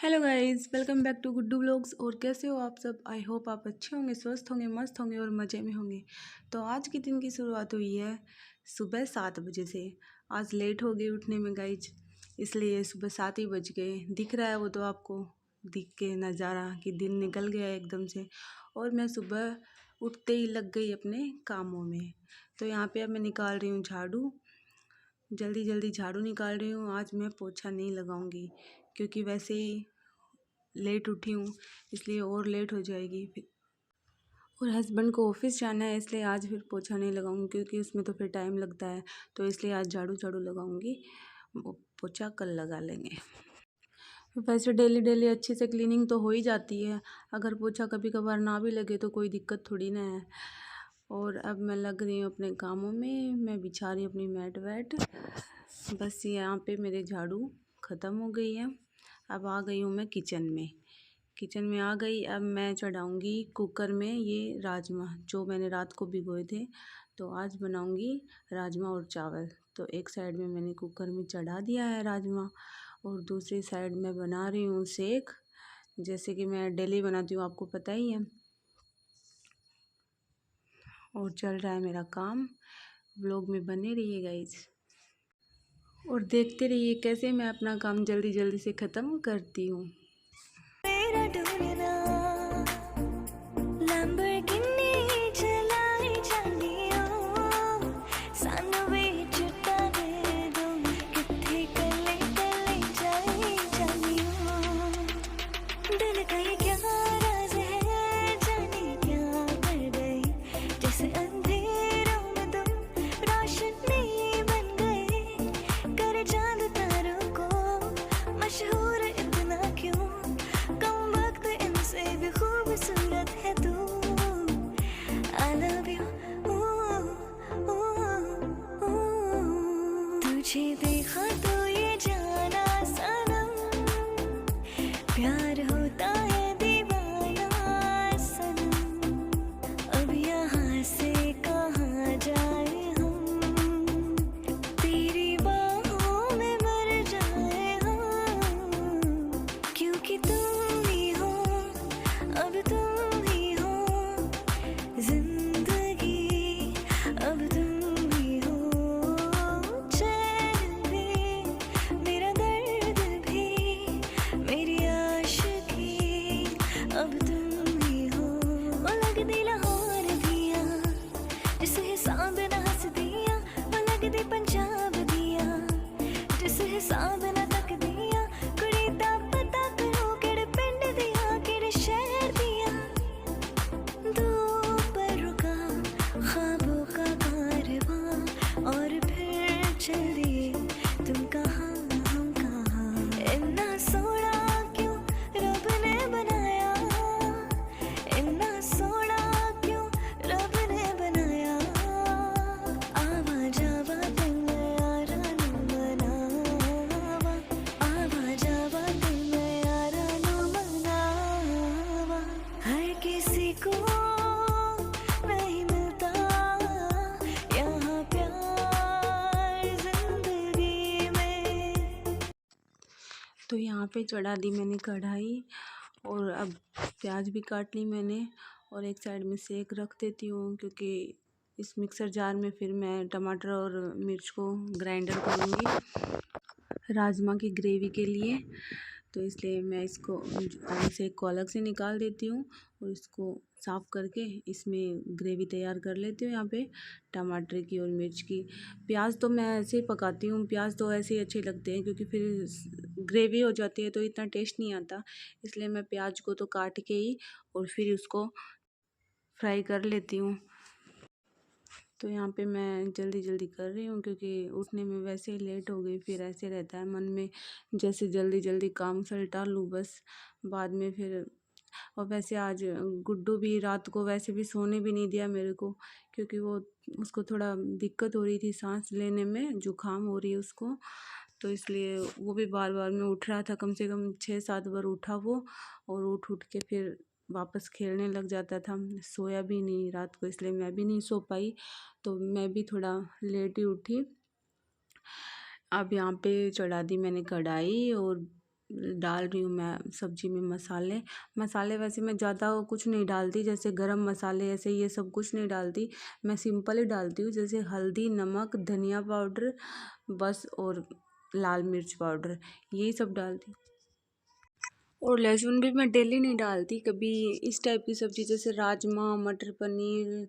Hello guys, welcome back to Guddu vlogs. और कैसे हो आप सब? आई होप आप अच्छे होंगे, स्वस्थ होंगे, मस्त होंगे और मज़े में होंगे। तो आज के दिन की शुरुआत हुई है सुबह 7 बजे से। आज लेट हो गई उठने में गाइज, इसलिए सुबह 7 ही बज गए। दिख रहा है वो तो आपको, दिख के नज़ारा कि दिन निकल गया एकदम से। और मैं सुबह उठते ही लग गई अपने कामों में। तो यहाँ पे अब मैं निकाल रही हूँ झाड़ू, जल्दी जल्दी झाड़ू निकाल रही हूँ। आज मैं पोछा नहीं लगाऊंगी क्योंकि वैसे ही लेट उठी हूँ, इसलिए और लेट हो जाएगी फिर। और हस्बैंड को ऑफिस जाना है, इसलिए आज फिर पोछा नहीं लगाऊंगी क्योंकि उसमें तो फिर टाइम लगता है। तो इसलिए आज झाड़ू झाड़ू लगाऊंगी, पोछा कल लगा लेंगे। वैसे डेली डेली अच्छी से क्लीनिंग तो हो ही जाती है, अगर पोछा कभी कभार ना भी लगे तो कोई दिक्कत थोड़ी ना है। और अब मैं लग रही हूँ अपने कामों में, मैं बिछा रही हूँ अपनी मैट वैट। बस यहाँ पे मेरे झाड़ू ख़त्म हो गई है। अब आ गई हूँ मैं किचन में। किचन में आ गई। अब मैं चढ़ाऊँगी कुकर में ये राजमा जो मैंने रात को भिगोए थे। तो आज बनाऊँगी राजमा और चावल। तो एक साइड में मैंने कुकर में चढ़ा दिया है राजमा, और दूसरी साइड में बना रही हूँ सेक, जैसे कि मैं डेली बनाती हूँ, आपको पता ही है। और चल रहा है मेरा काम। व्लॉग में बने रहिए गाइज, और देखते रहिए कैसे मैं अपना काम जल्दी जल्दी से ख़त्म करती हूँ। तुझे देखा तो ये जाना सनम, प्यार होता है दीवाना सनम। अब यहाँ से कहाँ जाए हम, तेरी बाहों में मर जाए हम। क्योंकि तुम ही हो, अब तुम ही हो जिंदगी, अब तुम ही हो। चैन भी, मेरा दर्द भी, मेरी आशिकी, अब तुम ही हो। वो लग दी लाहौर दिया, जिस हिसाब न हंस दिया। वो लग दी पंजाब दिया, जिस हिसाब न तक दिया। कुड़ी दा पता करो केड़े पिंड दिया, केड़े शहर दिया। दो पर रुका ख्वाबों का कारवां, और फिर चल दिए तुम कहाँ हम कहाँ। इतना सोना क्यों रब ने बनाया, इतना सोना क्यों रब ने बनाया। आवा जावा दिल में यारा नु मनावा, आवा जावा दिल में यारा नु मनावा। हर किसी को नहीं मिलता यहाँ प्यार जिंदगी में। तो यहाँ पे चढ़ा दी मैंने कढ़ाई, और अब प्याज भी काट ली मैंने, और एक साइड में सेक रख देती हूँ क्योंकि इस मिक्सर जार में फिर मैं टमाटर और मिर्च को ग्राइंडर करूँगी राजमा की ग्रेवी के लिए। तो इसलिए मैं इसको सेक को अलग से निकाल देती हूँ और इसको साफ़ करके इसमें ग्रेवी तैयार कर लेती हूँ। यहाँ पे टमाटर की और मिर्च की। प्याज तो मैं ऐसे ही पकाती हूँ, प्याज तो ऐसे ही अच्छे लगते हैं क्योंकि फिर ग्रेवी हो जाती है तो इतना टेस्ट नहीं आता। इसलिए मैं प्याज को तो काट के ही और फिर उसको फ्राई कर लेती हूँ। तो यहाँ पे मैं जल्दी जल्दी कर रही हूँ क्योंकि उठने में वैसे ही लेट हो गई। फिर ऐसे रहता है मन में जैसे जल्दी जल्दी काम सलटा लूँ बस, बाद में फिर। और वैसे आज गुड्डू भी रात को वैसे भी सोने भी नहीं दिया मेरे को, क्योंकि वो उसको थोड़ा दिक्कत हो रही थी सांस लेने में, जुकाम हो रही है उसको। तो इसलिए वो भी बार बार में उठ रहा था, कम से कम 6-7 बार उठा वो, और उठ उठ के फिर वापस खेलने लग जाता था। सोया भी नहीं रात को, इसलिए मैं भी नहीं सो पाई। तो मैं भी थोड़ा लेट ही उठी। अब यहाँ पे चढ़ा दी मैंने कढ़ाई, और डाल रही हूँ मैं सब्जी में मसाले। मसाले वैसे मैं ज़्यादा कुछ नहीं डालती, जैसे गरम मसाले ऐसे ये सब कुछ नहीं डालती। मैं सिंपल ही डालती हूँ, जैसे हल्दी, नमक, धनिया पाउडर बस, और लाल मिर्च पाउडर, यही सब डालती हूँ। और लहसुन भी मैं डेली नहीं डालती। कभी इस टाइप की सब्ज़ी जैसे राजमा, मटर पनीर,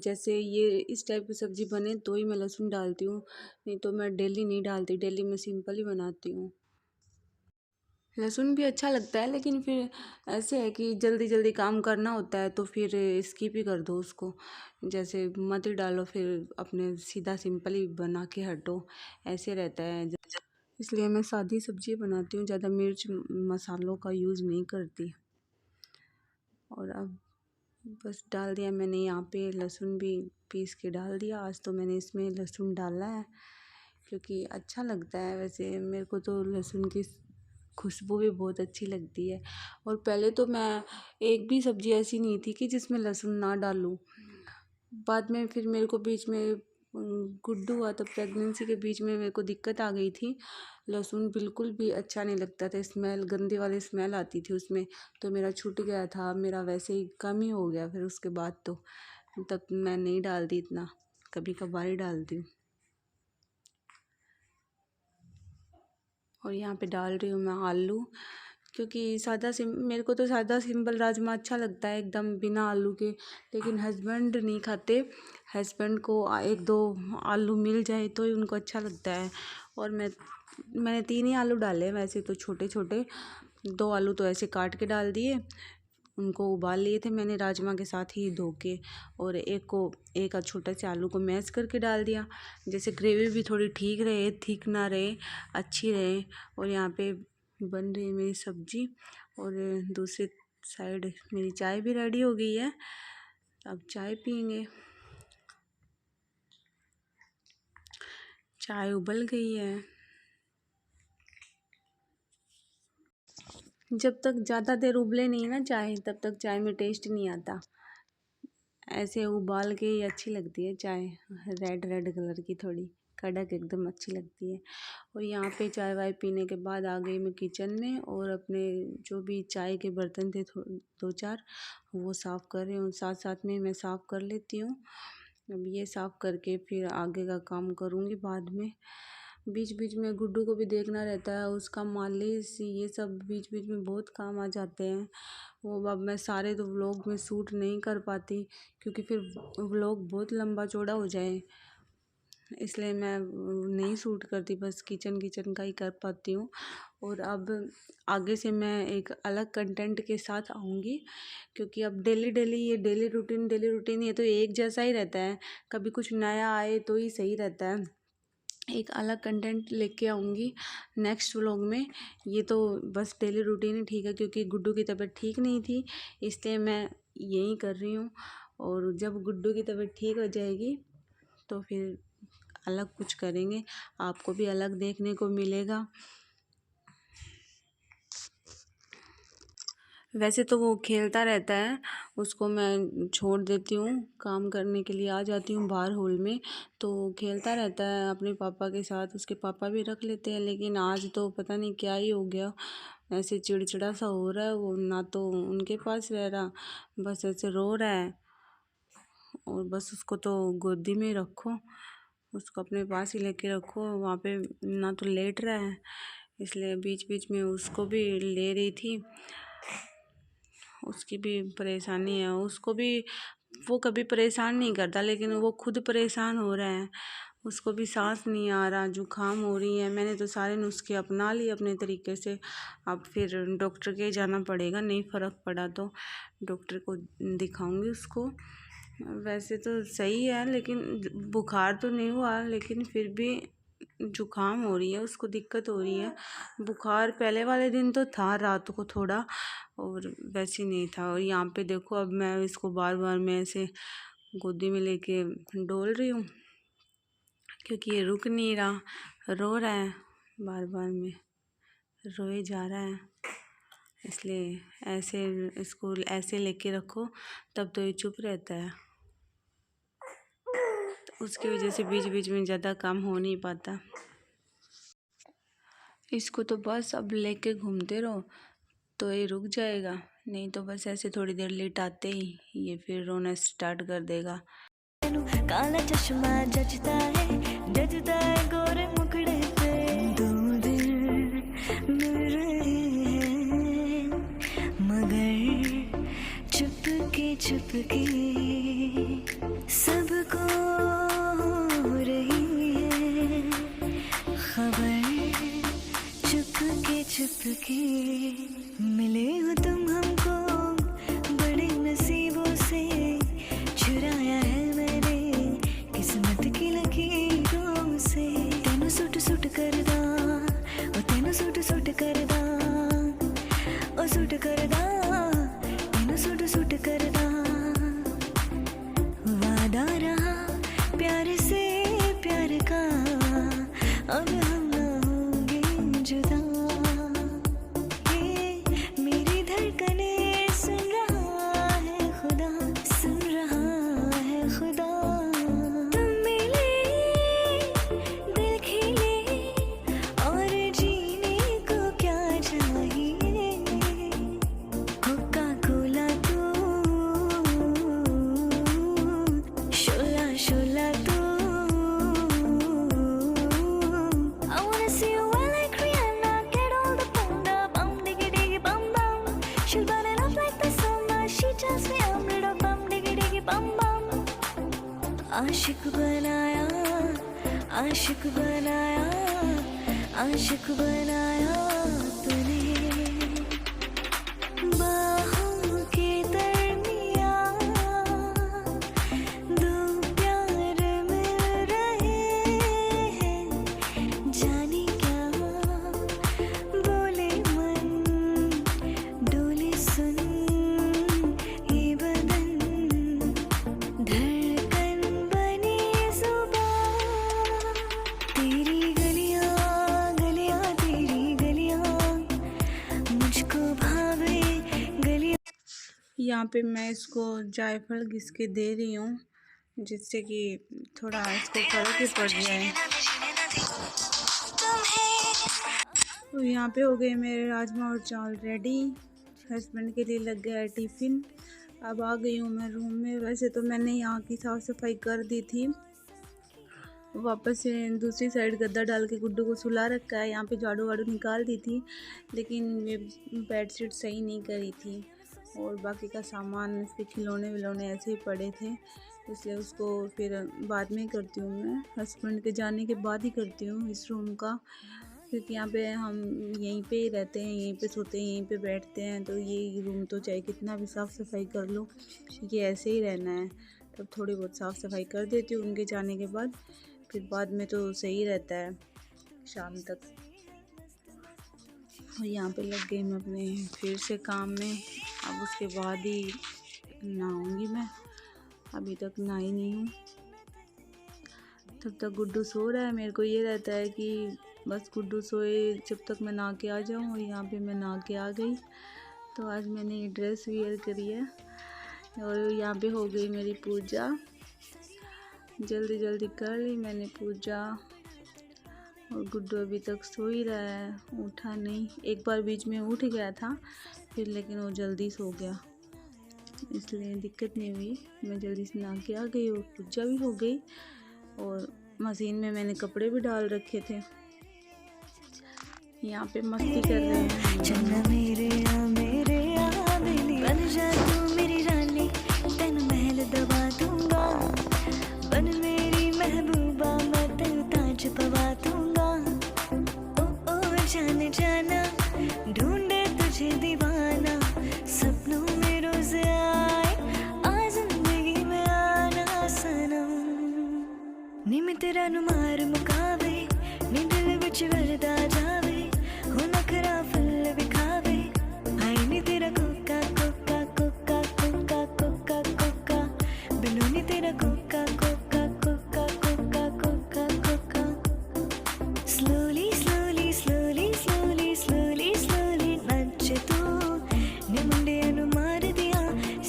जैसे ये इस टाइप की सब्ज़ी बने तो ही मैं लहसुन डालती हूँ, नहीं तो मैं डेली नहीं डालती। डेली मैं सिंपल ही बनाती हूँ। लहसुन भी अच्छा लगता है, लेकिन फिर ऐसे है कि जल्दी जल्दी काम करना होता है तो फिर स्किप ही कर दो उसको, जैसे मत ही डालो, फिर अपने सीधा सिंपल ही बना के हटो, ऐसे रहता है। इसलिए मैं सादी सब्जी बनाती हूँ, ज़्यादा मिर्च मसालों का यूज़ नहीं करती। और अब बस डाल दिया मैंने यहाँ पे लहसुन भी पीस के डाल दिया। आज तो मैंने इसमें लहसुन डाला है क्योंकि अच्छा लगता है। वैसे मेरे को तो लहसुन की खुशबू भी बहुत अच्छी लगती है। और पहले तो मैं एक भी सब्ज़ी ऐसी नहीं थी कि जिसमें लहसुन ना डालूँ। बाद में फिर मेरे को बीच में गुड्डू हुआ, तो प्रेगनेंसी के बीच में मेरे को दिक्कत आ गई थी। लहसुन बिल्कुल भी अच्छा नहीं लगता था, स्मेल, गंदे वाली स्मेल आती थी उसमें, तो मेरा छूट गया था। मेरा वैसे ही कम ही हो गया फिर उसके बाद तो, तब मैं नहीं डालती इतना, कभी कभार ही डालती हूँ। और यहाँ पे डाल रही हूँ मैं आलू, क्योंकि मेरे को तो सादा सिंपल राजमा अच्छा लगता है एकदम बिना आलू के, लेकिन हस्बैंड नहीं खाते। हस्बैंड को एक दो आलू मिल जाए तो ही उनको अच्छा लगता है। और मैंने 3 ही आलू डाले, वैसे तो छोटे छोटे, 2 आलू तो ऐसे काट के डाल दिए। उनको उबाल लिए थे मैंने राजमा के साथ ही धो के, और एक छोटा से आलू को मैश करके डाल दिया, जैसे ग्रेवी भी थोड़ी ठीक रहे, थिक ना रहे, अच्छी रहे। और यहाँ पे बन रही है मेरी सब्जी, और दूसरी साइड मेरी चाय भी रेडी हो गई है। अब चाय पियेंगे। चाय उबल गई है। जब तक ज़्यादा देर उबले नहीं ना चाय, तब तक चाय में टेस्ट नहीं आता। ऐसे उबाल के ही अच्छी लगती है चाय, रेड रेड कलर की, थोड़ी कड़क एकदम अच्छी लगती है। और यहाँ पे चाय वाय पीने के बाद आ गई मैं किचन में, और अपने जो भी चाय के बर्तन थे 2-4 वो साफ़ कर रही हूँ, साथ साथ में मैं साफ़ कर लेती हूँ। अब ये साफ़ करके फिर आगे का काम करूँगी बाद में। बीच बीच में गुड्डू को भी देखना रहता है, उसका मालिश, ये सब बीच बीच में बहुत काम आ जाते हैं। वो अब मैं सारे तो व्लॉग में शूट नहीं कर पाती, क्योंकि फिर व्लॉग बहुत लंबा चौड़ा हो जाए, इसलिए मैं नहीं शूट करती, बस किचन किचन का ही कर पाती हूँ। और अब आगे से मैं एक अलग कंटेंट के साथ आऊँगी, क्योंकि अब डेली डेली रूटीन ये तो एक जैसा ही रहता है। कभी कुछ नया आए तो ही सही रहता है। एक अलग कंटेंट लेके आऊँगी नेक्स्ट व्लॉग में। ये तो बस डेली रूटीन ही ठीक है, क्योंकि गुड्डू की तबीयत ठीक नहीं थी, इसलिए मैं यही कर रही हूँ। और जब गुड्डू की तबीयत ठीक हो जाएगी तो फिर अलग कुछ करेंगे, आपको भी अलग देखने को मिलेगा। वैसे तो वो खेलता रहता है, उसको मैं छोड़ देती हूँ, काम करने के लिए आ जाती हूँ बाहर हॉल में, तो खेलता रहता है अपने पापा के साथ। उसके पापा भी रख लेते हैं, लेकिन आज तो पता नहीं क्या ही हो गया, ऐसे चिड़चिड़ा सा हो रहा है वो, ना तो उनके पास रह रहा, बस ऐसे रो रहा है। और बस उसको तो गोदी में रखो, उसको अपने पास ही लेके रखो, वहाँ पे ना तो लेट रहा है, इसलिए बीच बीच में उसको भी ले रही थी। उसकी भी परेशानी है, उसको भी, वो कभी परेशान नहीं करता, लेकिन वो खुद परेशान हो रहा है। उसको भी सांस नहीं आ रहा, जुकाम हो रही है। मैंने तो सारे नुस्खे अपना लिए अपने तरीके से, अब फिर डॉक्टर के जाना पड़ेगा, नहीं फ़र्क पड़ा तो डॉक्टर को दिखाऊंगी उसको। वैसे तो सही है, लेकिन बुखार तो नहीं हुआ, लेकिन फिर भी जुकाम हो रही है, उसको दिक्कत हो रही है। बुखार पहले वाले दिन तो था रात को थोड़ा, और वैसे नहीं था। और यहाँ पे देखो, अब मैं इसको बार बार मैं ऐसे गोदी में लेके डोल रही हूँ, क्योंकि ये रुक नहीं रहा, रो रहा है, बार बार में रोए जा रहा है। इसलिए ऐसे इसको ऐसे लेके रखो, तब तो ये चुप रहता है। तो उसकी वजह से बीच बीच में ज़्यादा काम हो नहीं पाता। इसको तो बस अब लेके घूमते रहो तो ये रुक जाएगा, नहीं तो बस ऐसे थोड़ी देर लेट आते ही ये फिर रोना स्टार्ट कर देगा। काला चश्मा जचता है गोरे मुखड़े पे। दो दिल मिल रहे हैं मगर चुपके सबको हो रही है खबर। चुपके मिले हो तुम हमको बड़े नसीबों से, चुराया है मैंने किस्मत की लकीरों से। तेनू सुट करदा ओ तेनू सुट करदा ओ सुट करदा तेनू सुट करदा। वादा रहा प्यार से प्यार का, अब हम ना होंगे जुदा। आशिक बनाया तूने बाहों के दरमियां। दो प्यार मिल रहे हैं जाने क्या बोले मन, डोले सुन ये बदन। धड़कन बनी जुबां तेरी यहाँ पे मैं इसको जायफल घिस के दे रही हूँ जिससे कि थोड़ा इसको फर्क ही पड़ जाए। तो यहाँ पे हो गए मेरे राजमा और चावल रेडी, हस्बैंड के लिए लग गया है टिफ़िन। अब आ गई हूँ मैं रूम में। वैसे तो मैंने यहाँ की साफ़ सफाई कर दी थी, वापस से दूसरी साइड गद्दा डाल के गुड्डू को सुला रखा है। यहाँ पे झाड़ू वाड़ू निकाल दी थी लेकिन ये बेडशीट सही नहीं करी थी और बाकी का सामान उसके खिलौने विलौने ऐसे ही पड़े थे, इसलिए उसको फिर बाद में करती हूँ। मैं हस्बैंड के जाने के बाद ही करती हूँ इस रूम का, क्योंकि यहाँ पे हम यहीं पे ही रहते हैं, यहीं पे सोते हैं, यहीं पे बैठते हैं, तो ये रूम तो चाहे कितना भी साफ़ सफाई कर लो ये ऐसे ही रहना है। तब थोड़ी बहुत साफ़ सफाई कर देती हूँ उनके जाने के बाद, फिर बाद में तो सही रहता है शाम तक। और यहाँ पे लग गई मैं अपने फिर से काम में। अब उसके बाद ही नहाऊंगी मैं, अभी तक नहाई नहीं हूँ। तब तक गुड्डू सो रहा है। मेरे को ये रहता है कि बस गुड्डू सोए जब तक मैं नहा के आ जाऊँ, और यहाँ पे मैं नहा के आ गई। तो आज मैंने ये ड्रेस वेयर करी है और यहाँ पे हो गई मेरी पूजा। जल्दी जल्दी कर ली मैंने पूजा और गुड्डू अभी तक सो ही रहा है, उठा नहीं। एक बार बीच में उठ गया था फिर, लेकिन वो जल्दी सो गया इसलिए दिक्कत नहीं हुई। मैं जल्दी से नहा के आ गई और पूजा भी हो गई और मशीन में मैंने कपड़े भी डाल रखे थे। यहाँ पे मस्ती कर रहे हैं। चन्ना मेरे आ बन जा तू मेरी रानी, तेन महल दबा दूंगा। बन मेरी महबूबा मैं तेन ताज पवा दूंगा। ओ जाने जाना ढूंढे तुझे दीवाना, सपनों में रोज आए आ जिंदगी में आना सनम। नी मैं तेरा नु मार मुकावे, नी दिल विच वरदा जावे, हो नखरा फुल विखावे। आई नी तेरा कोका कोका कोका कोका कोका कोका, बिनु नी तेरा कोका कोका कोका कोका कोका कोका। Slowly slowly slowly slowly slowly slowly नच तू, नी मुंडे अनु मार दिया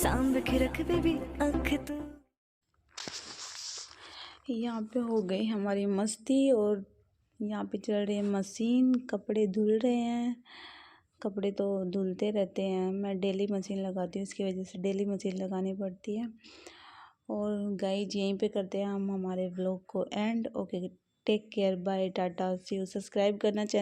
सांभ के रख बेबी अख तू। यहाँ पे हो गई हमारी मस्ती और यहाँ पे चल रही है मशीन, कपड़े धुल रहे हैं। कपड़े तो धुलते रहते हैं, मैं डेली मशीन लगाती हूँ, इसकी वजह से डेली मशीन लगानी पड़ती है। और गाइज यहीं पे करते हैं हम हमारे व्लॉग को end. Okay, take care, bye, tata, see you. Subscribe करना चैनल